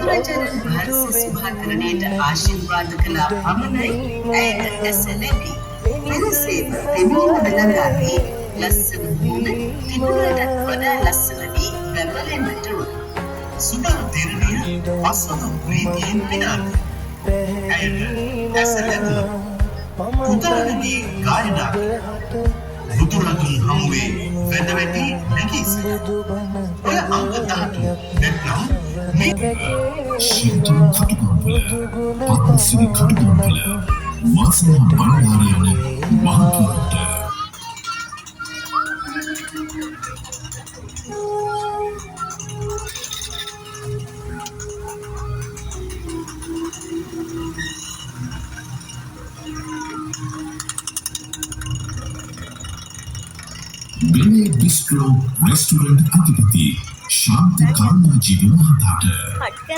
බුදුරජාණන් වහන්සේ සුභාකරණයට ආශිර්වාද කළ පමණයි ඇයට ඇස ලැබී. එලෙසේම දෙවියන් ළඟාදී ලස්සන මුණ තිබුණටත් වඩා ලස්සන වී බැබලෙන්නට උන. සුභා තෙරණිය පසම ප්‍රීතියෙන් පිනාද. ඇයට ඇස ලැබුණා. පුතාණනි ගායනා බුදුරදුන් හමුවේ වැදවැටි නැගීස. ඔය අංග 13 නැත්නම් මේ ශීතල කටුකොම්පල පත්සිරි කටුකොම්පල වාසනා බණ්ඩාරයන මහතුරුට Bene Bistro Restaurant Adipati Shanti Karma Jiva Mahatata